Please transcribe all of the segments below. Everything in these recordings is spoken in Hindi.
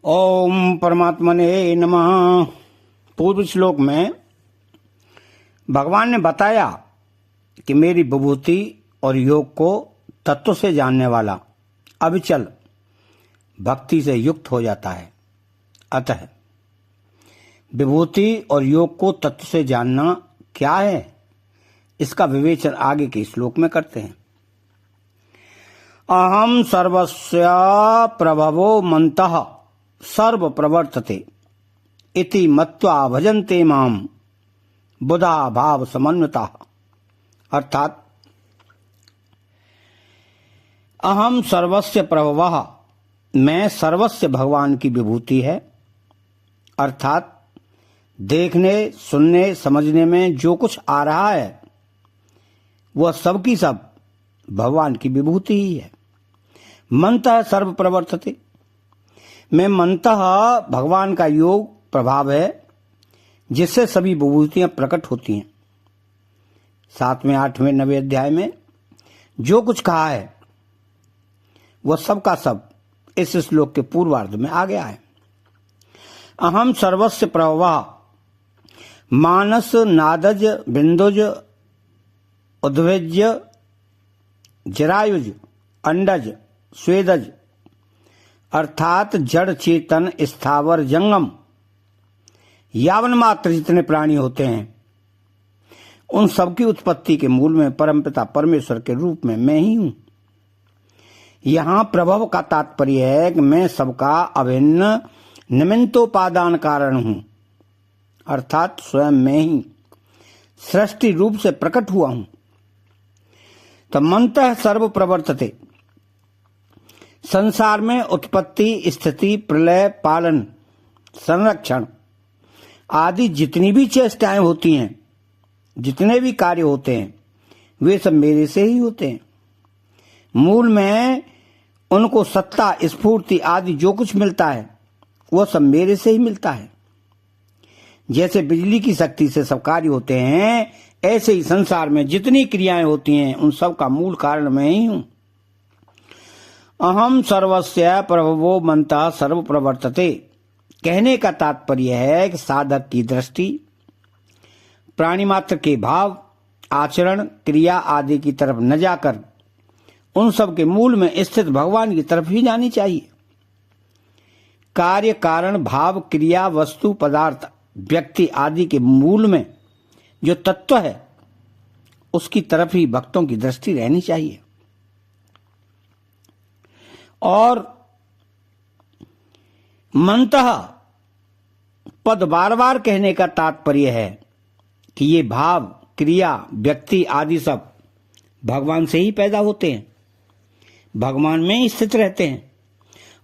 ओम परमात्मने नमः। पूर्व श्लोक में भगवान ने बताया कि मेरी विभूति और योग को तत्व से जानने वाला अविचल भक्ति से युक्त हो जाता है। अतः विभूति और योग को तत्व से जानना क्या है, इसका विवेचन आगे के श्लोक में करते हैं। अहम सर्वस्य प्रभवो मंतः सर्व प्रवर्तते इति मत्वा भजन्ते माम बुधा भाव समन्विता। अर्थात अहम सर्वस्य प्रभवः, मैं सर्वस्य भगवान की विभूति है। अर्थात देखने, सुनने, समझने में जो कुछ आ रहा है वह सब की सब भगवान की विभूति ही है। मंतः सर्व प्रवर्तते, मैं मंतः भगवान का योग प्रभाव है जिससे सभी विभूतियां प्रकट होती हैं। 7वें, 8वें, 9वें अध्याय में जो कुछ कहा है वह सब का सब इस श्लोक के पूर्वार्ध में आ गया है। अहम सर्वस्य प्रभवः, मानस नादज बिंदुज उद्भिज जरायुज अंडज स्वेदज, अर्थात जड़ चेतन स्थावर जंगम यावन मात्र जितने प्राणी होते हैं उन सबकी उत्पत्ति के मूल में परमपिता परमेश्वर के रूप में मैं ही हूं। यहां प्रभव का तात्पर्य है कि मैं सबका अभिन्न निमित्तोपादान कारण हूं, अर्थात स्वयं मैं ही सृष्टि रूप से प्रकट हुआ हूं। तो मंतः सर्व प्रवर्तते, संसार में उत्पत्ति, स्थिति, प्रलय, पालन, संरक्षण आदि जितनी भी चेष्टाएं होती हैं, जितने भी कार्य होते हैं, वे सब मेरे से ही होते हैं। मूल में उनको सत्ता, स्फूर्ति आदि जो कुछ मिलता है वह सब मेरे से ही मिलता है। जैसे बिजली की शक्ति से सब कार्य होते हैं, ऐसे ही संसार में जितनी क्रियाएं होती हैं उन सब का मूल कारण मैं ही हूं। अहम सर्वस्य प्रभवो मंतः सर्व प्रवर्तते कहने का तात्पर्य है कि साधक की दृष्टि प्राणी मात्र के भाव, आचरण, क्रिया आदि की तरफ न जाकर उन सब के मूल में स्थित भगवान की तरफ ही जानी चाहिए। कार्य, कारण, भाव, क्रिया, वस्तु, पदार्थ, व्यक्ति आदि के मूल में जो तत्व है उसकी तरफ ही भक्तों की दृष्टि रहनी चाहिए। और मंतः पद बार बार कहने का तात्पर्य है कि ये भाव, क्रिया, व्यक्ति आदि सब भगवान से ही पैदा होते हैं, भगवान में ही स्थित रहते हैं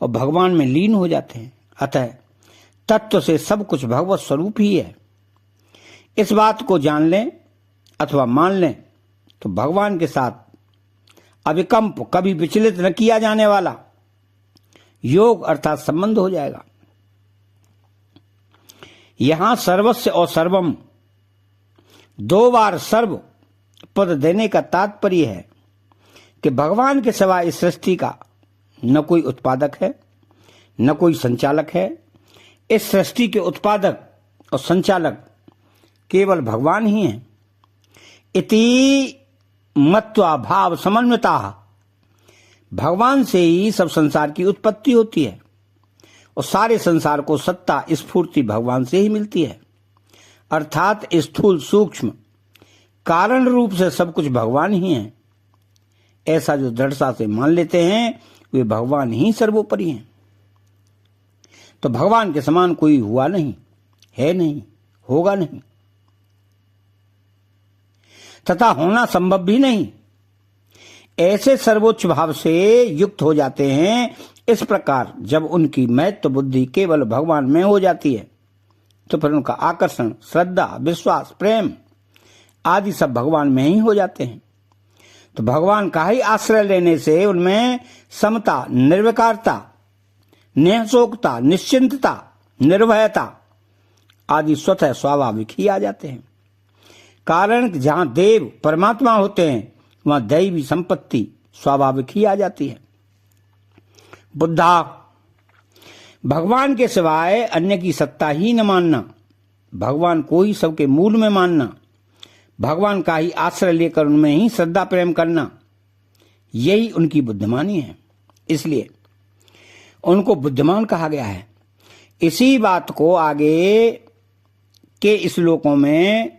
और भगवान में लीन हो जाते हैं। अतः तत्व से सब कुछ भगवत स्वरूप ही है। इस बात को जान लें अथवा मान लें तो भगवान के साथ अविकंप, कभी विचलित न किया जाने वाला योग अर्थात संबंध हो जाएगा। यहां सर्वस्य और सर्वम दो बार सर्व पद देने का तात्पर्य है कि भगवान के सिवा इस सृष्टि का न कोई उत्पादक है, न कोई संचालक है। इस सृष्टि के उत्पादक और संचालक केवल भगवान ही हैं। इति मत्वा भाव समन्विता, भगवान से ही सब संसार की उत्पत्ति होती है और सारे संसार को सत्ता, स्फूर्ति भगवान से ही मिलती है। अर्थात स्थूल सूक्ष्म कारण रूप से सब कुछ भगवान ही है। ऐसा जो दृढ़ता से मान लेते हैं वे भगवान ही सर्वोपरि हैं। तो भगवान के समान कोई हुआ नहीं, है नहीं, होगा नहीं तथा होना संभव भी नहीं। ऐसे सर्वोच्च भाव से युक्त हो जाते हैं। इस प्रकार जब उनकी महत्व बुद्धि केवल भगवान में हो जाती है तो फिर उनका आकर्षण, श्रद्धा, विश्वास, प्रेम आदि सब भगवान में ही हो जाते हैं। तो भगवान का ही आश्रय लेने से उनमें समता, निर्विकारता, निःशोकता, निश्चिंतता, निर्भयता आदि स्वतः स्वाभाविक ही आ जाते हैं। कारण जहां देव परमात्मा होते हैं वहां दैवी संपत्ति स्वाभाविक ही आ जाती है। बुद्धा, भगवान के सिवाय अन्य की सत्ता ही न मानना, भगवान को ही सबके मूल में मानना, भगवान का ही आश्रय लेकर उनमें ही श्रद्धा प्रेम करना, यही उनकी बुद्धिमानी है। इसलिए उनको बुद्धिमान कहा गया है। इसी बात को आगे के श्लोकों में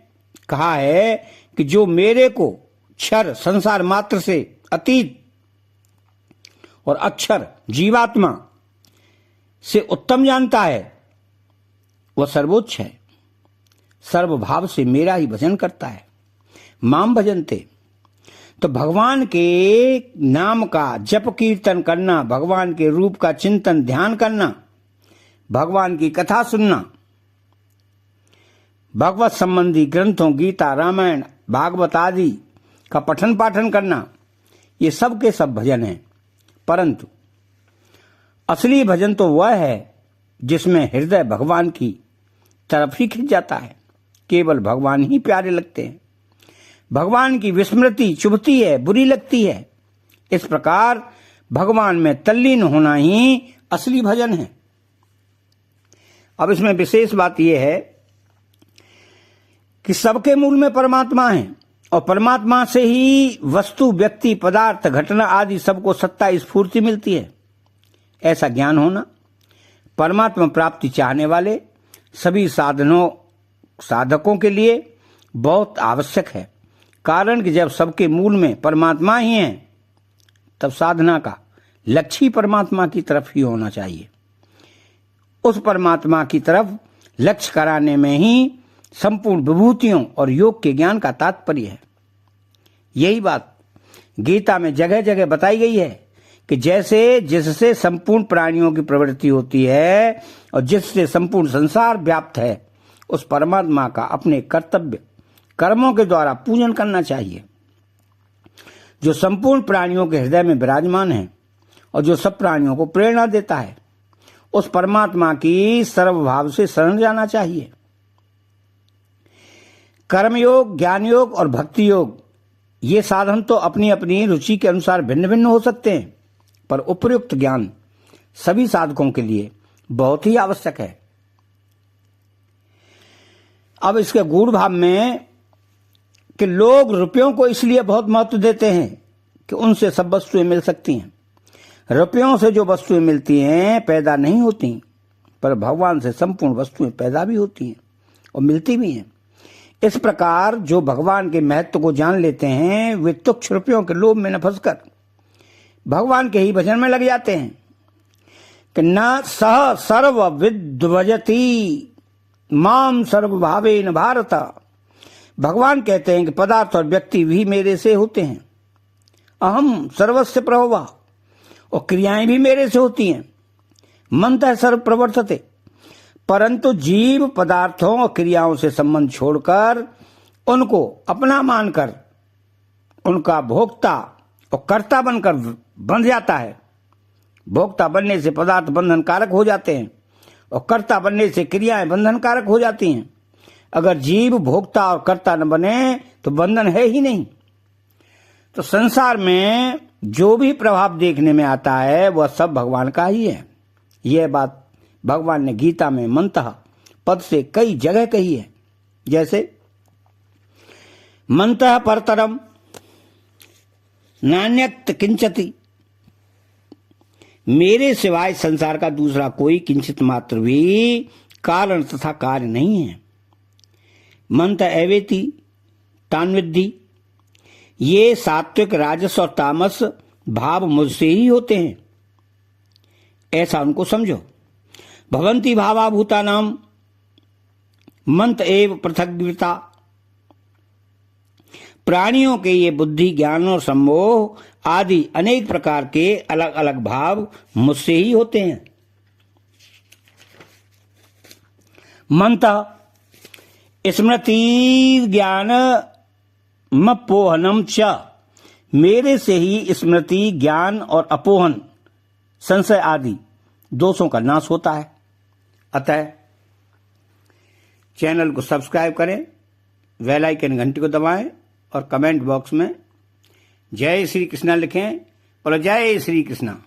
कहा है कि जो मेरे को क्षर संसार मात्र से अतीत और अक्षर जीवात्मा से उत्तम जानता है वह सर्वोच्च है, सर्वभाव से मेरा ही भजन करता है। माम भजनते, तो भगवान के नाम का जप कीर्तन करना, भगवान के रूप का चिंतन ध्यान करना, भगवान की कथा सुनना, भगवत संबंधी ग्रंथों गीता रामायण भागवत आदि का पठन पाठन करना, ये सब के सब भजन है। परंतु असली भजन तो वह है जिसमें हृदय भगवान की तरफ ही खिंच जाता है, केवल भगवान ही प्यारे लगते हैं, भगवान की विस्मृति चुभती है, बुरी लगती है। इस प्रकार भगवान में तल्लीन होना ही असली भजन है। अब इसमें विशेष बात यह है कि सबके मूल में परमात्मा है और परमात्मा से ही वस्तु व्यक्ति पदार्थ घटना आदि सबको सत्ता स्फूर्ति मिलती है। ऐसा ज्ञान होना परमात्मा प्राप्ति चाहने वाले सभी साधकों के लिए बहुत आवश्यक है। कारण कि जब सबके मूल में परमात्मा ही है तब साधना का लक्ष्य ही परमात्मा की तरफ ही होना चाहिए। उस परमात्मा की तरफ लक्ष्य कराने में ही संपूर्ण विभूतियों और योग के ज्ञान का तात्पर्य है। यही बात गीता में जगह जगह बताई गई है कि जैसे जिससे संपूर्ण प्राणियों की प्रवृत्ति होती है और जिससे संपूर्ण संसार व्याप्त है, उस परमात्मा का अपने कर्तव्य कर्मों के द्वारा पूजन करना चाहिए। जो संपूर्ण प्राणियों के हृदय में विराजमान है और जो सब प्राणियों को प्रेरणा देता है, उस परमात्मा की सर्वभाव से शरण जाना चाहिए। कर्मयोग, ज्ञान योग और भक्ति योग ये साधन तो अपनी अपनी रुचि के अनुसार भिन्न भिन्न हो सकते हैं, पर उपयुक्त ज्ञान सभी साधकों के लिए बहुत ही आवश्यक है। अब इसके गूढ़ भाव में कि लोग रुपयों को इसलिए बहुत महत्व देते हैं कि उनसे सब वस्तुएं मिल सकती हैं। रुपयों से जो वस्तुएं मिलती हैं पैदा नहीं होती, पर भगवान से संपूर्ण वस्तुएं पैदा भी होती हैं और मिलती भी हैं। इस प्रकार जो भगवान के महत्व को जान लेते हैं वे तुच्छ रुपयों के लोभ में न फंसकर भगवान के ही भजन में लग जाते हैं कि न सह सर्व विद्वजति माम सर्वभावेन भारत। भगवान कहते हैं कि पदार्थ और व्यक्ति भी मेरे से होते हैं, अहम सर्वस्य प्रभवा, और क्रियाएं भी मेरे से होती हैं, मंतः सर्व प्रवर्तते। परंतु जीव पदार्थों और क्रियाओं से संबंध छोड़कर उनको अपना मानकर उनका भोक्ता और कर्ता बनकर बंध जाता है। भोक्ता बनने से पदार्थ बंधन कारक हो जाते हैं और कर्ता बनने से क्रियाएं बंधन कारक हो जाती हैं। अगर जीव भोक्ता और कर्ता न बने तो बंधन है ही नहीं। तो संसार में जो भी प्रभाव देखने में आता है वह सब भगवान का ही है। यह बात भगवान ने गीता में मंतः पद से कई जगह कही है। जैसे मंतः परतरम नान्यत किंचति, मेरे सिवाय संसार का दूसरा कोई किंचित मात्र भी कारण तथा कार्य नहीं है। मंत एवेति तान्विद्धि, ये सात्विक राजस और तामस भाव मुझसे ही होते हैं, ऐसा उनको समझो। भवंती भावाभूता नाम मंत एव पृथग्विता, प्राणियों के ये बुद्धि ज्ञान और सम्मोह आदि अनेक प्रकार के अलग अलग भाव मुझसे ही होते हैं। मंतः स्मृति ज्ञान मपोहनम च, मेरे से ही स्मृति ज्ञान और अपोहन संशय आदि दोषों का नाश होता है। अतः चैनल को सब्सक्राइब करें, बेल आइकन घंटी को दबाएं और कमेंट बॉक्स में जय श्री कृष्णा लिखें और जय श्री कृष्णा।